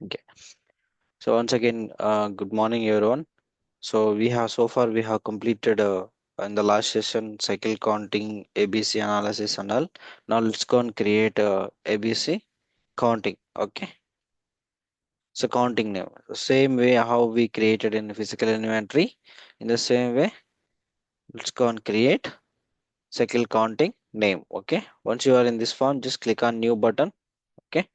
Okay. So once again, good morning, everyone. So we have completed in the last session cycle counting, ABC analysis, and all. Now let's go and create ABC counting. Okay. So counting name, the same way how we created in physical inventory. In the same way, let's go and create cycle counting name. Okay. Once you are in this form, just click on new button. Okay,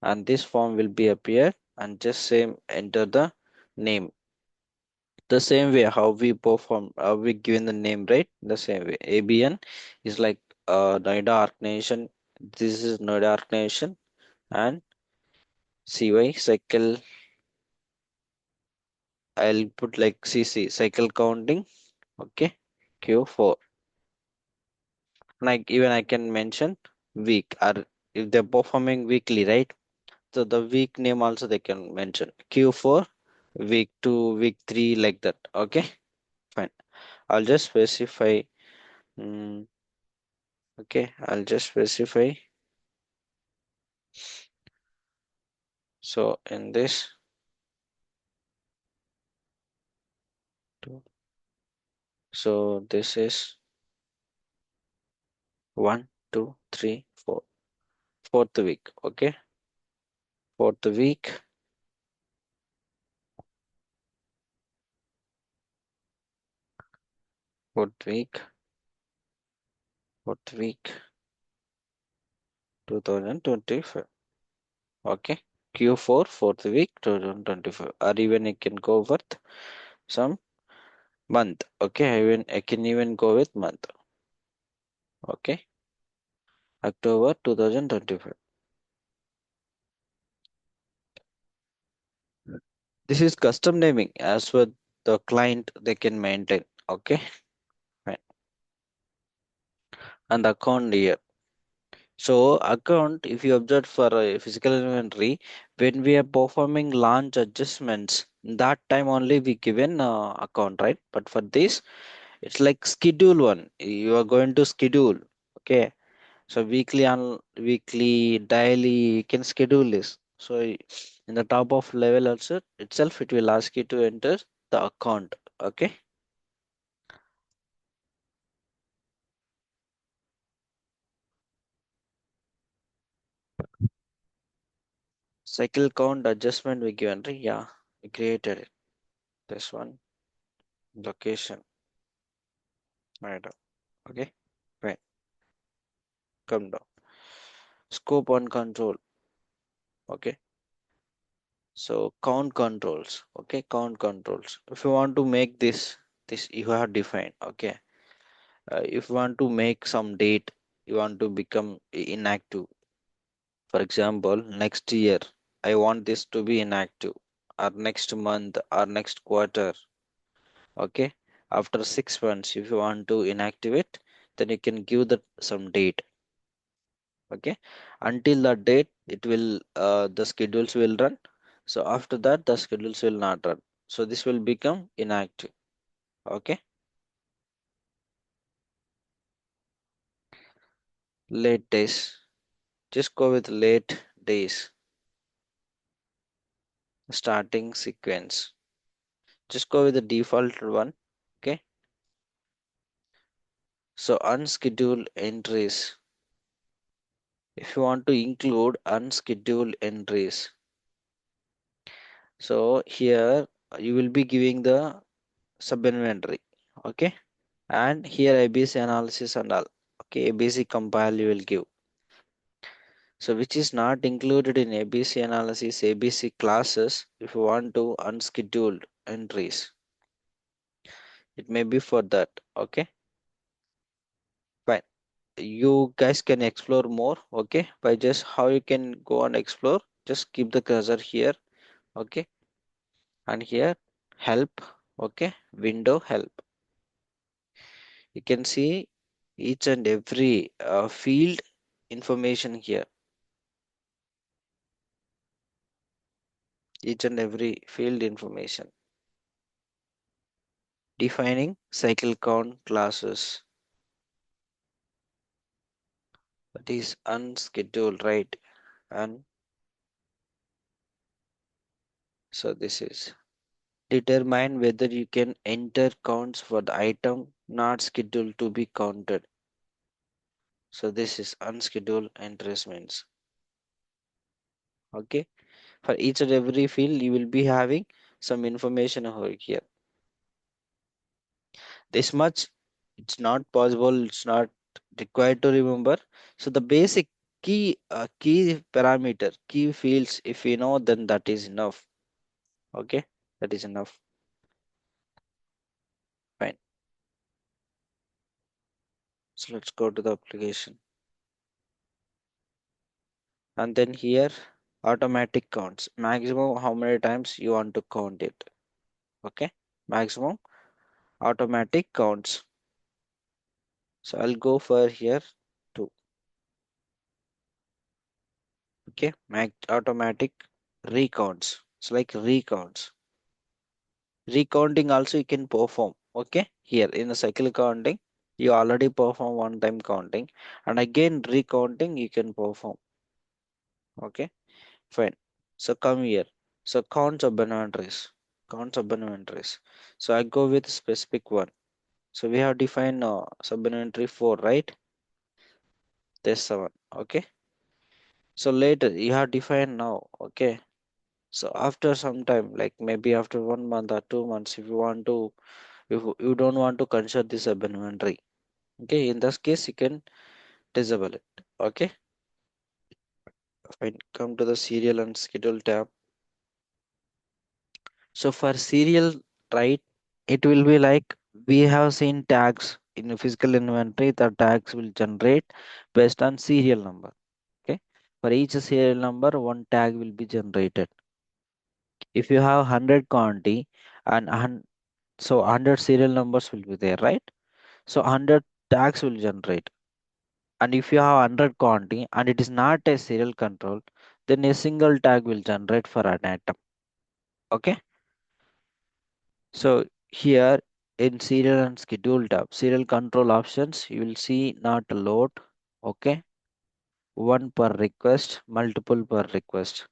and this form will be appear and just same enter the name the same way how we perform we given the name, right? The same way ABN is like Noida organization. This is Noida organization, and CY cycle, I'll put like CC cycle counting. Okay, Q4, like even I can mention week, or if they're performing weekly, right? So the week name also they can mention Q4, week 2, week 3, like that. Okay, fine. I'll just specify. mm, okay, I'll just specify. So in this two, so this is 1, 2, 3, 4. Fourth week. Okay, fourth week, fourth week, fourth week, 2025. Okay, Q4, fourth week, 2025. Or even I can go with some month. Okay, I can even go with month. Okay, October 2025. This is custom naming as per the client they can maintain. Okay, fine. And account year. So account, if you observe for a physical inventory, when we are performing launch adjustments, that time only we given account, right? But for this, it's like schedule one. You are going to schedule. Okay. So weekly on weekly, daily, you can schedule this. So in the top of level also itself, it will ask you to enter the account. Okay. Cycle count adjustment we given, right? Yeah, we created it. This one, location, right? Okay, right. Come down. Scope on control. Okay. So count controls. Okay, count controls. If you want to make this you have defined. Okay. If you want to make some date, you want to become inactive. For example, next year, I want this to be inactive, or next month, or next quarter. Okay. After 6 months, if you want to inactivate, then you can give that some date. Okay, until that date it will the schedules will run. So after that the schedules will not run, so this will become inactive. Okay, late days, just go with late days. Starting sequence, just go with the default one. Okay, so unscheduled entries, if you want to include unscheduled entries, so here you will be giving the sub inventory. Okay, and here ABC analysis and all. Okay, ABC compile you will give. So which is not included in ABC analysis, ABC classes. If you want to unscheduled entries, it may be for that. Okay, fine. You guys can explore more. Okay, by just how you can go and explore. Just keep the cursor here. Okay, and here help. Okay, window help. You can see each and every field information here. Each and every field information. Defining cycle count classes, that is unscheduled, right? And So this is determine whether you can enter counts for the item not scheduled to be counted. So this is unscheduled entries means. Okay. For each and every field, you will be having some information over here. This much, it's not possible, it's not required to remember. So the basic key parameter, key fields, if you know, then that is enough. Okay, that is enough. Fine. So let's go to the application. And then here, automatic counts. Maximum how many times you want to count it. Okay, maximum automatic counts. So I'll go for here 2. Okay, automatic recounts. It's like recounts. Recounting also you can perform. Okay, here in the cycle counting, you already perform one time counting, and again recounting you can perform. Okay, fine. So come here. So count supplementaries. Count supplementaries. So I go with specific one. So we have defined supplementary 4, right? This 7. Okay. So later you have defined now. Okay. So after some time, like maybe after 1 month or 2 months, if you want to, if you don't want to consider this supplementary, okay, in this case you can disable it. Okay, fine. Come to the serial and schedule tab. So for serial, right, it will be like we have seen tags in a physical inventory. The tags will generate based on serial number. Okay, for each serial number, one tag will be generated. If you have 100 quantity and so 100 serial numbers will be there, right? So 100 tags will generate. And if you have 100 quantity and it is not a serial control, then a single tag will generate for an item. Okay. So here in serial and schedule tab, serial control options, you will see not a load. Okay. One per request, multiple per request.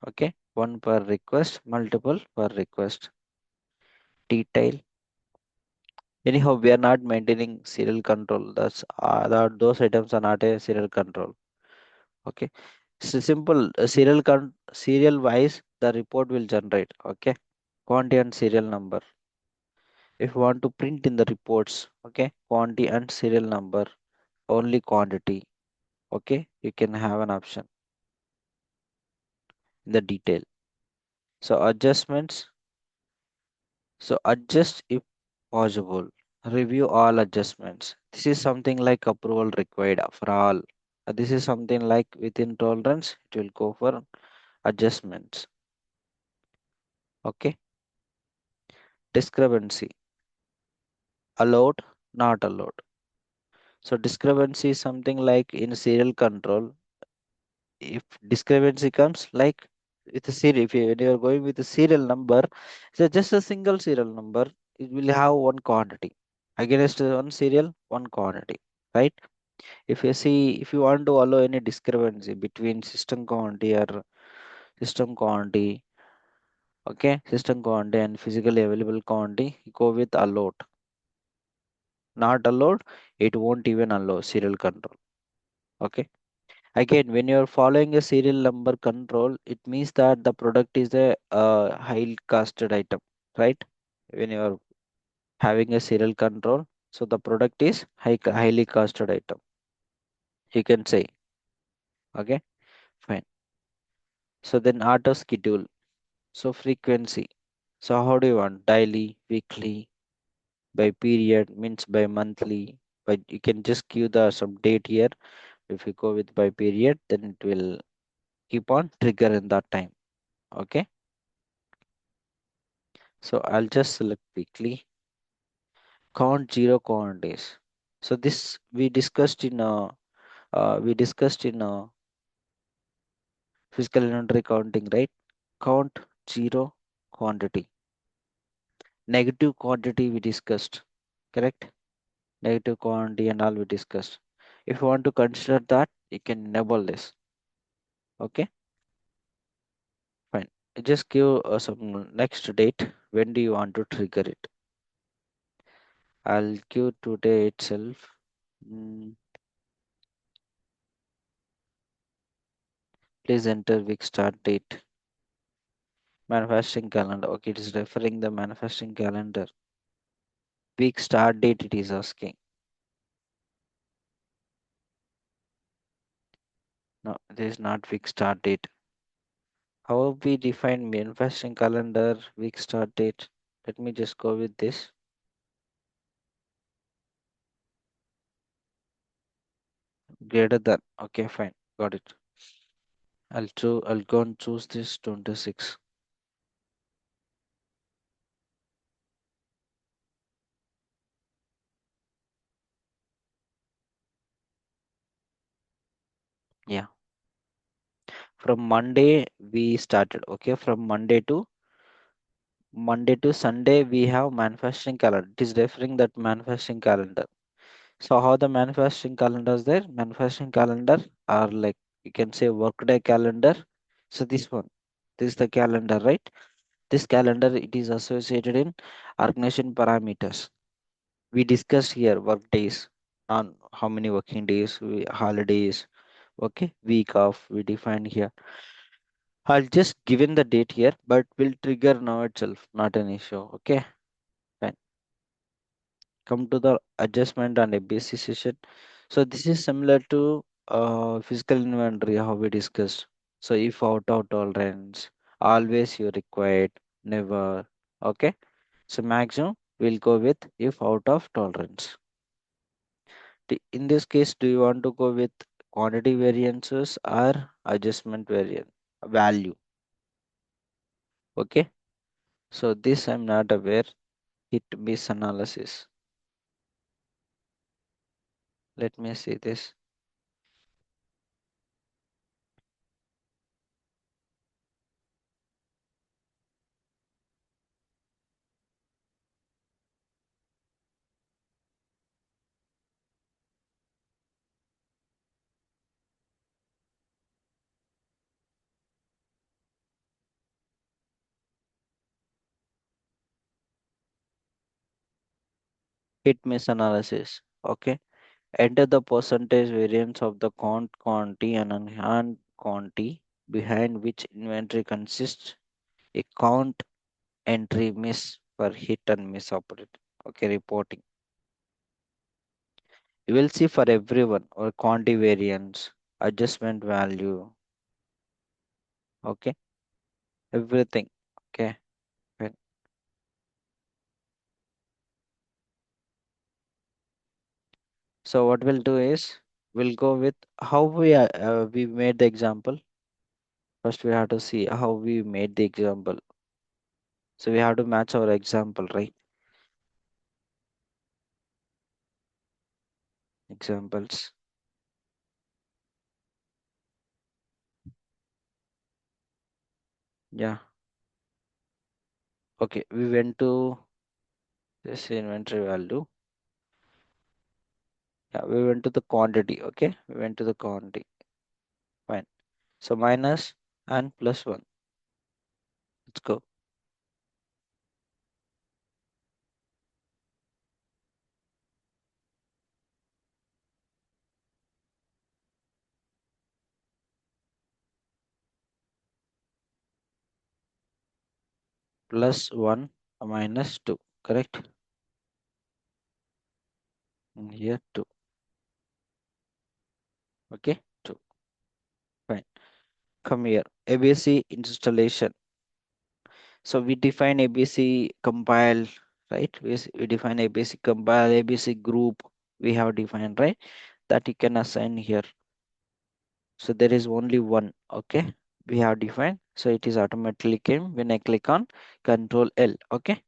Okay. One per request, multiple per request. Detail. Anyhow, we are not maintaining serial control. Those items are not a serial control. Okay. So simple serial wise the report will generate. Okay. Quantity and serial number. If you want to print in the reports, okay, quantity and serial number, only quantity. Okay, you can have an option in the detail. So adjustments. So adjust if possible. Review all adjustments. This is something like approval required for all. This is something like within tolerance, it will go for adjustments. Okay. Discrepancy. Allowed, not allowed. So discrepancy is something like in serial control. If discrepancy comes like with a serial, if when you are going with a serial number, so just a single serial number, it will have one quantity against one serial, one quantity, right? If you see, if you want to allow any discrepancy between system quantity or system quantity, okay, system quantity and physically available quantity, go with allowed. Not allowed, it won't even allow serial control. Okay. Again, when you're following a serial number control, it means that the product is a high costed item, right? When you're having a serial control, so the product is highly costed item. You can say, okay, fine. So then auto schedule. So frequency. So how do you want? Daily, weekly, by period, means by monthly. But you can just give the some date here. If you go with by period, then it will keep on trigger in that time. Okay. So I'll just select weekly. Count zero quantities. So this we discussed in physical inventory counting, right? Count zero quantity. Negative quantity we discussed, correct? Negative quantity and all we discussed. If you want to consider that, you can enable this. Okay. just give some next date. When do you want to trigger it? I'll give today itself. Mm, please enter week start date. Manifesting calendar. Okay, it is referring the manifesting calendar. Week start date it is asking. No, this is not week start date. How we define manifesting calendar week start date? Let me just go with this. Greater than. Okay, fine. Got it. I'll go and choose this 26. Yeah. From Monday we started. Okay, from Monday to Sunday we have manifesting calendar. It is referring that manifesting calendar. So how the manifesting calendar is there? Manifesting calendar are like you can say workday calendar. So this is the calendar, right? This calendar it is associated in organization parameters. We discussed here work days, on how many working days, holidays, okay, week off. We defined here. I'll just given the date here, but will trigger now itself, not an issue. Okay, fine. Come to the adjustment and ABC session. So this is similar to physical inventory how we discussed. So if out of tolerance, always you required, never. Okay. So maximum we'll go with if out of tolerance. In this case, do you want to go with quantity variances or adjustment variant value? Okay. So this I'm not aware. Hit miss analysis. Let me see this. Hit miss analysis. Okay. Enter the percentage variance of the count quantity and unhand quantity behind which inventory consists. A count entry miss for hit and miss operate. Okay, reporting. You will see for everyone or quantity variance, adjustment value. Okay, everything. Okay, fine. So what we'll do is we'll go with how we made the example. First, we have to see how we made the example. So we have to match our example, right? Examples. Yeah. Okay, we went to this inventory value. Yeah, we went to the quantity. Okay, we went to the quantity. Fine. So minus and plus one. Let's go. Plus one minus two. Correct. And here two. Okay, two. Fine. Come here. ABC installation. So we define ABC compile, right? We define ABC compile, ABC group. We have defined, right? That you can assign here. So there is only one. Okay. We have defined. So it is automatically came when I click on Control L. Okay.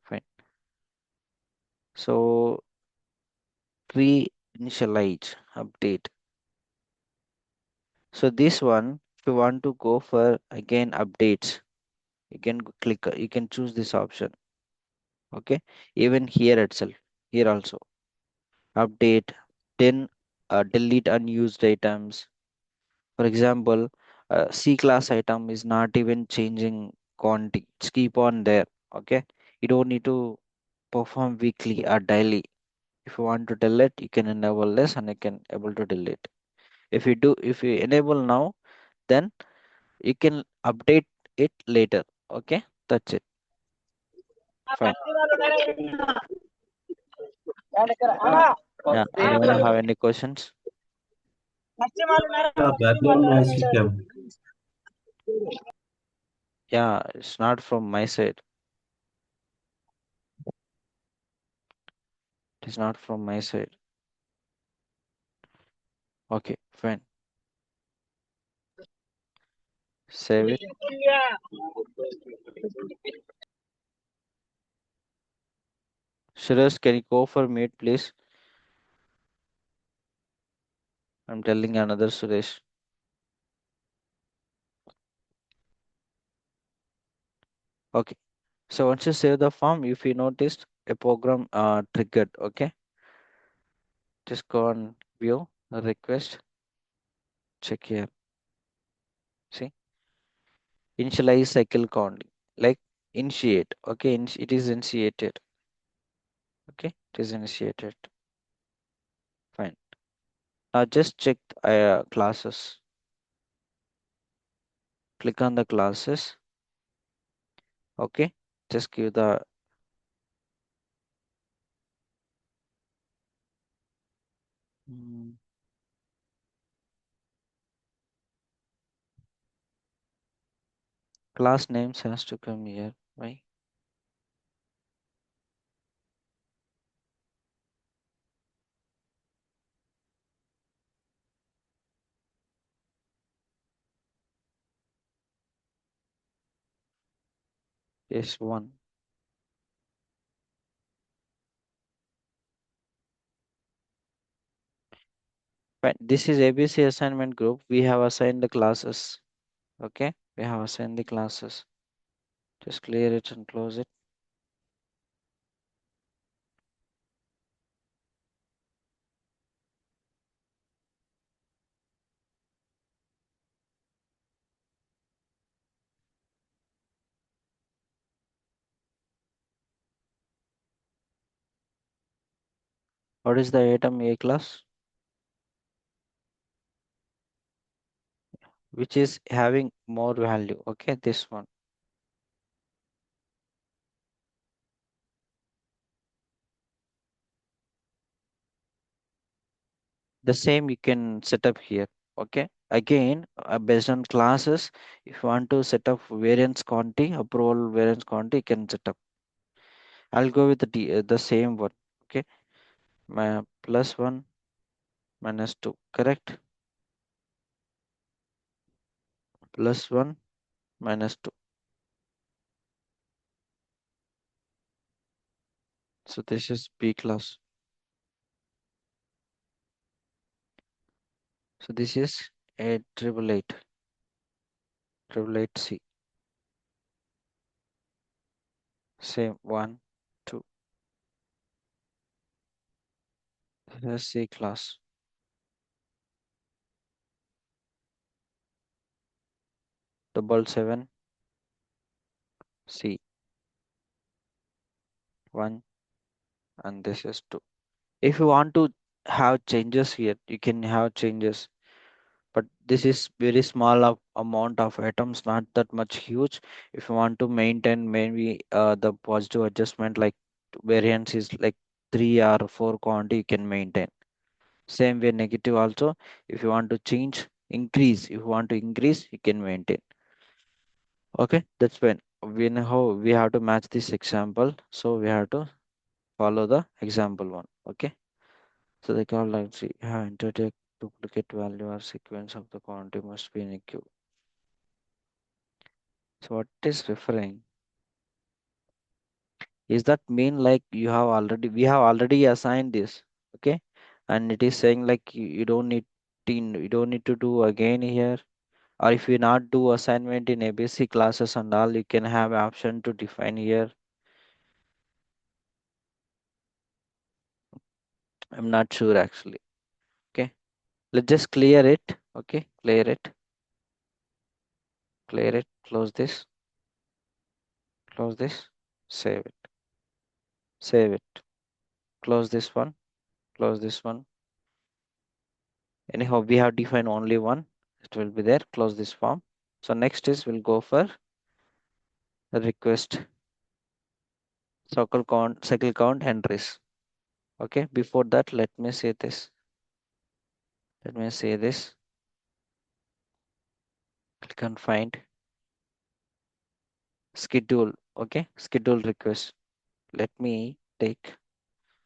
Fine. So pre-initialize update. So this one, if you want to go for again updates, you can you can choose this option. Okay, even here itself, here also update, then delete unused items. For example, C class item is not even changing quantity. It's keep on there. Okay. You don't need to perform weekly or daily. If you want to delete, you can enable this and you can able to delete. If you enable now, then you can update it later. Okay. That's it. Fine. Yeah. Anyone have any questions? Background noise came. Yeah. It's not from my side. It is not from my side. Okay. Fine. Save it. Suresh, can you go for mute, please? I'm telling another Suresh. Okay. So once you save the form, if you noticed a program triggered, okay, just go on view request, check here. See, initialize cycle count, like initiate. Okay, it is initiated. Okay, it is initiated. Fine. Now just check classes. Click on the classes. Okay, just give the mm, class names has to come here. Why? Yes, one. Fine. This is ABC assignment group. We have assigned the classes. Okay, we have assigned the classes. Just clear it and close it. What is the item A class? Which is having more value. Okay, this one. The same you can set up here. Okay. Again, based on classes, if you want to set up variance quantity, approval variance quantity, you can set up. I'll go with the same one. Okay. My plus one minus two. Correct. Plus one minus two. So this is B class. So this is a triple eight C. Same one, two. This is C class. Double seven C. One, and this is two. If you want to have changes here, you can have changes, but this is very small of amount of items, not that much huge. If you want to maintain maybe the positive adjustment, like variance is like 3 or 4 quantity, you can maintain. Same way negative also. If you want to change, increase, if you want to increase, you can maintain. Okay, that's when we know how we have to match this example, so we have to follow the example one. Okay. So they call like see have entered a duplicate value or sequence of the quantity must be in a queue. So what is referring? Is that mean like we have already assigned this, okay? And it is saying like you don't need to do again here. Or if you not do assignment in ABC classes and all, you can have option to define here. I'm not sure actually. Okay. Let's just clear it. Okay, clear it. clear it, close this, save it, save it, close this one, close this one. Anyhow, we have defined only one, it will be there, close this form. So next is we'll go for the request cycle count entries. Okay, before that, let me say this. Let me say this. Click on find schedule. Okay, schedule request. Let me take.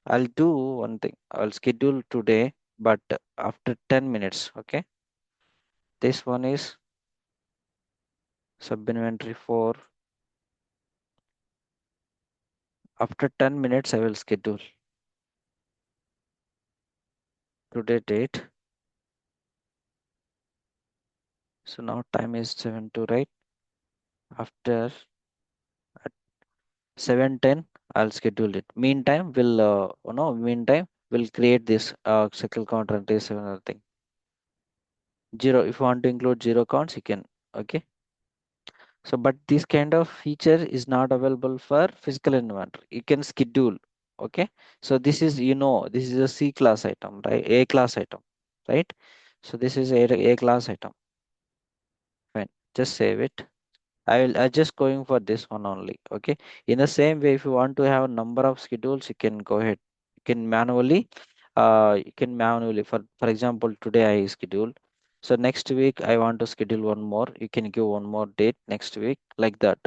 I'll do one thing. I'll schedule today, but after 10 minutes. Okay, this one is sub inventory for. After 10 minutes, I will schedule today date. So now time is 7:02, right? After at 7:10, I'll schedule it. Meantime, meantime, we'll create this cycle counter and this another thing. Zero. If you want to include zero counts, you can. Okay. So, but this kind of feature is not available for physical inventory. You can schedule. Okay. So this is, this is a C class item, right? A class item, right? So this is A class item. Fine. Just save it. I just going for this one only. Okay. In the same way, if you want to have a number of schedules, you can go ahead. You can manually, for example, today I schedule. So next week I want to schedule one more. You can give one more date next week, like that.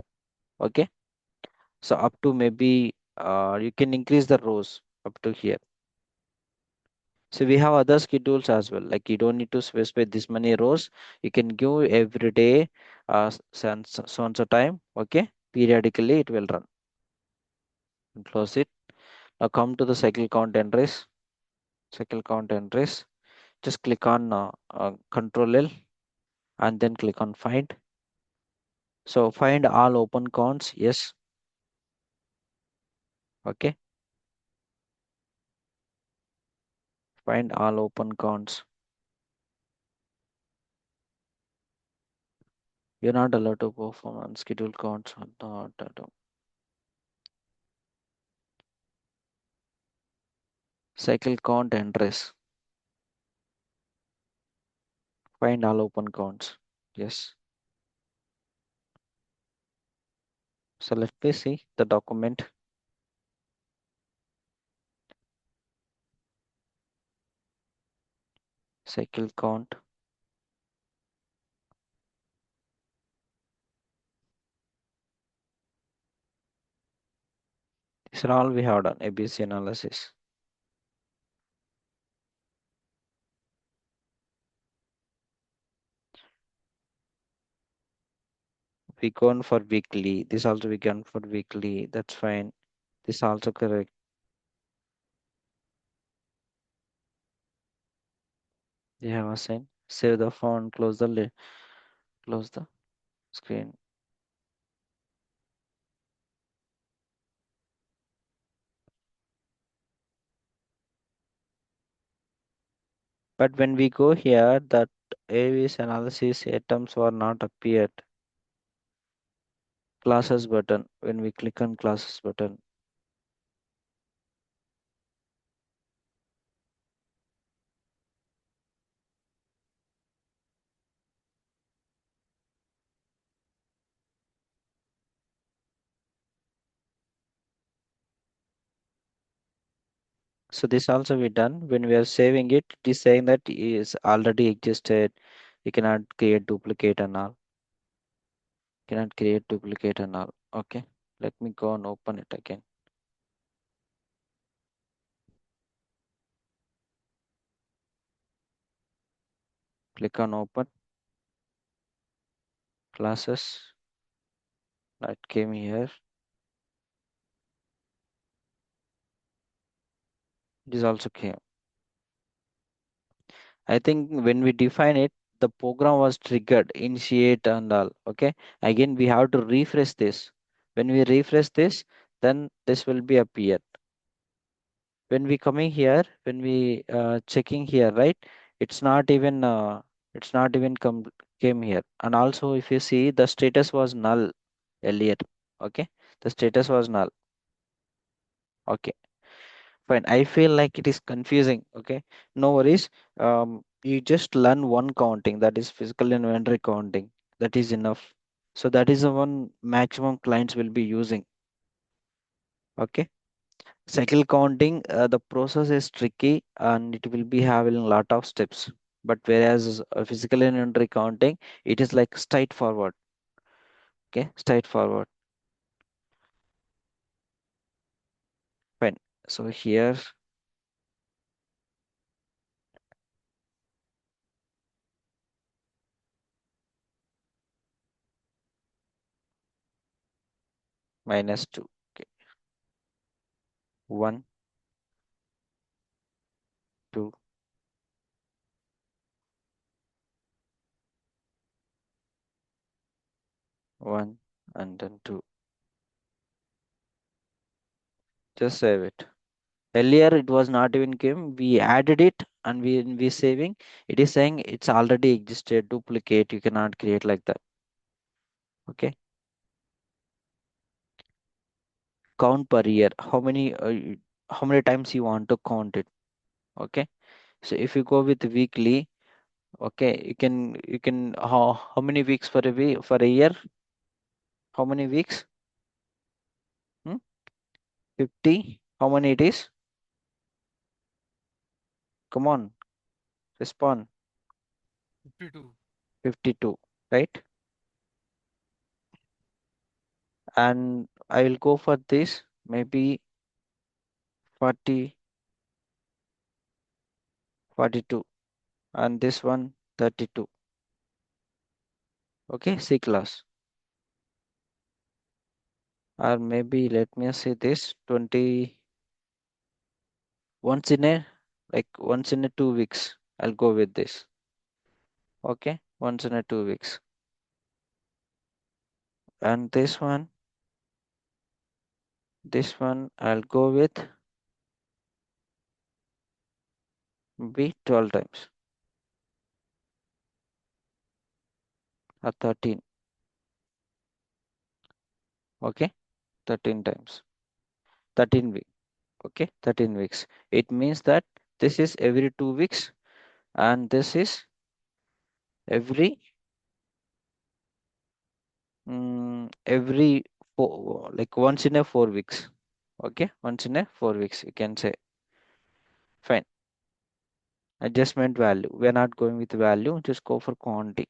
Okay. So up to maybe you can increase the rows up to here. So we have other schedules as well. Like you don't need to specify this many rows. You can give every day so and so time. Okay. Periodically it will run. And close it. Now come to the cycle count entries. Cycle count entries. Just click on Control L and then click on find. So find all open counts. Yes. Okay. Find all open counts. You're not allowed to perform unscheduled counts. Not. Cycle count entries. Find all open counts. Yes. So let me see the document. Cycle count. These are all we have done. ABC analysis. We gone for weekly. This also we gone for weekly. That's fine. This also correct. You have assigned. Save the font. Close the screen. But when we go here, that AVS analysis items were not appeared. Classes button. When we click on classes button, so this also we done. When we are saving it, it is saying that is already existed. You cannot create duplicate and all. Cannot create duplicate and all. Okay. Let me go and open it again. Click on open classes. That came here. This also came. I think when we define it, the program was triggered, initiate and all. Okay. Again, we have to refresh this. When we refresh this, then this will be appeared. When we coming here, when we checking here, right? It's not even come. came here. And also if you see, the status was null earlier. Okay, the status was null. Okay, fine. I feel like it is confusing. Okay, no worries. You just learn one counting, that is physical inventory counting. That is enough. So that is the one maximum clients will be using. Okay, cycle counting, the process is tricky and it will be having a lot of steps. But whereas physical inventory counting, it is like straightforward. Okay, straightforward. Fine. So here -2. Okay, 1, 2, 1, and then 2. Just save it. Earlier it was not even came. We added it and we saving. It is saying it's already existed. Duplicate. You cannot create like that. Okay. Count per year. How many times you want to count it? Okay. So if you go with weekly, okay, you can how many weeks for a week for a year? How many weeks? Hmm? 50. How many it is? Come on, respond. 52. 52, right? And I will go for this maybe 40, 42, and this one 32. Okay, C class. Or maybe let me see this 20 once in a once in a 2 weeks. I'll go with this. Okay, once in a 2 weeks. And this one I'll go with be 12 times or 13. Okay, 13 times. 13 weeks. Okay, 13 weeks. It means that this is every 2 weeks and this is every every four, like once in a 4 weeks. Okay, once in a 4 weeks you can say. Fine. Adjustment value. We're not going with value, just go for quantity.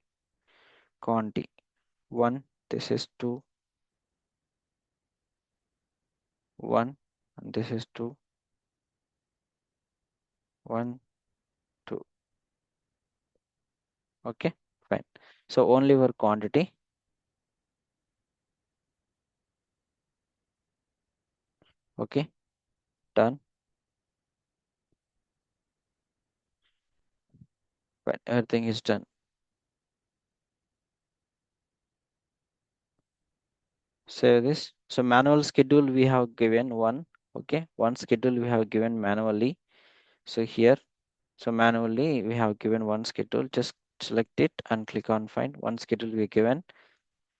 Quantity. 1, this is 2, 1, and this is 2, 1, 2. Okay, fine. So only for quantity. Okay, done. Fine, everything is done. Save this. So manual schedule we have given one. Okay, one schedule we have given manually. So here, so manually we have given one schedule. Just select it and click on find. One schedule we given.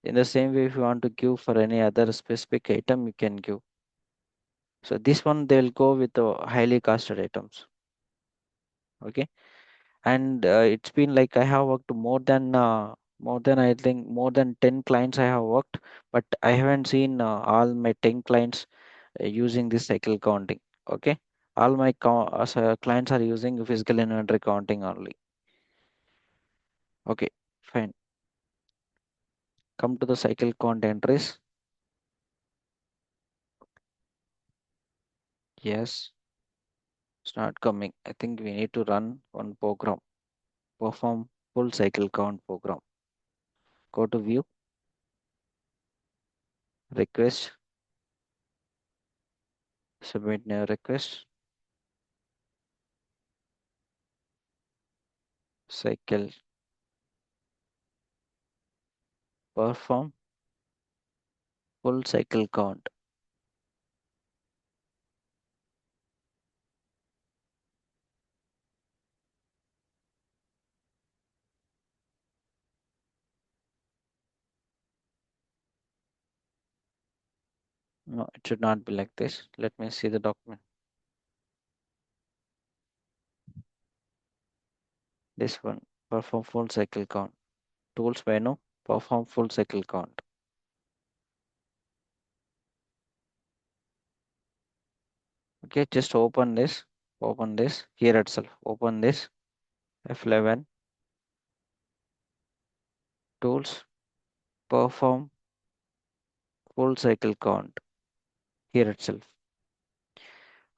In the same way, if you want to give for any other specific item, you can give. So this one they'll go with the highly costed items. Okay, and it's been like I have worked more than I think more than 10 clients I have worked, but I haven't seen all my 10 clients using this cycle counting. Okay, all my clients are using physical inventory counting only. Okay, fine. Come to the cycle count entries. Yes, it's not coming. I think we need to run one program. Perform full cycle count program. Go to view, request, submit new request, cycle, perform full cycle count. No, it should not be like this. Let me see the document. This one, perform full cycle count. Tools menu, perform full cycle count. Okay, just open this here itself. Open this F11 tools, perform full cycle count here itself.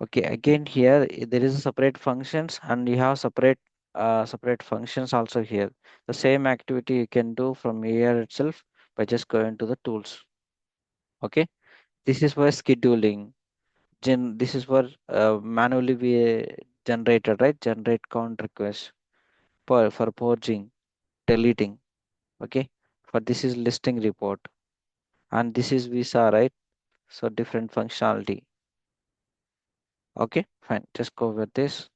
Okay, again here there is a separate functions and you have separate functions also here. The same activity you can do from here itself by just going to the tools. Okay, this is for scheduling. This is for manually we generated, right? Generate count request for purging, deleting. Okay, for this is listing report and this is visa, right? So different functionality. Okay, fine. Just go with this.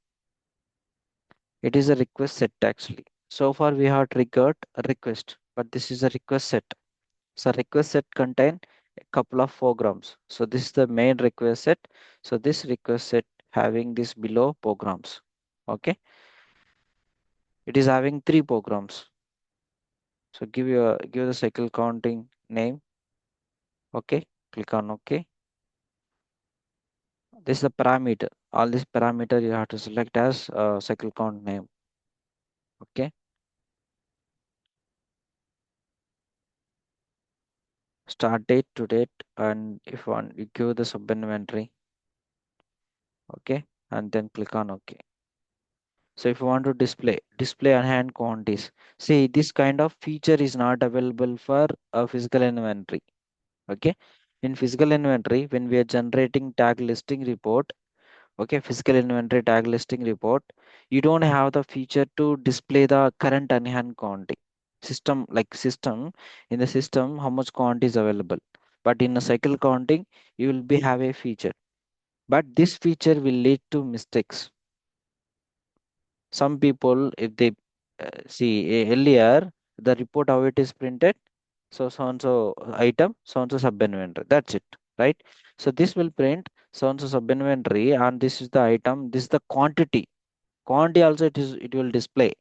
It is a request set actually. So far we have triggered a request, but this is a request set. So request set contain a couple of programs. So this is the main request set. So this request set having this below programs. Okay, it is having 3 programs. So give the cycle counting name. Okay, click on OK. This is the parameter. All these parameter you have to select as cycle count name. Okay. Start date to date, and if one you give the sub inventory. Okay, and then click on OK. So if you want to display on hand quantities, see this kind of feature is not available for a physical inventory. Okay, in physical inventory, when we are generating tag listing report, okay, physical inventory tag listing report, you don't have the feature to display the current on hand quantity. System in the system, how much quantity is available. But in a cycle counting, you will be have a feature. But this feature will lead to mistakes. Some people, if they earlier, the report how it is printed, so and so item, so and so sub inventory. That's it, right? So this will print so and so sub inventory, and this is the item, this is the quantity. Quantity also it will display.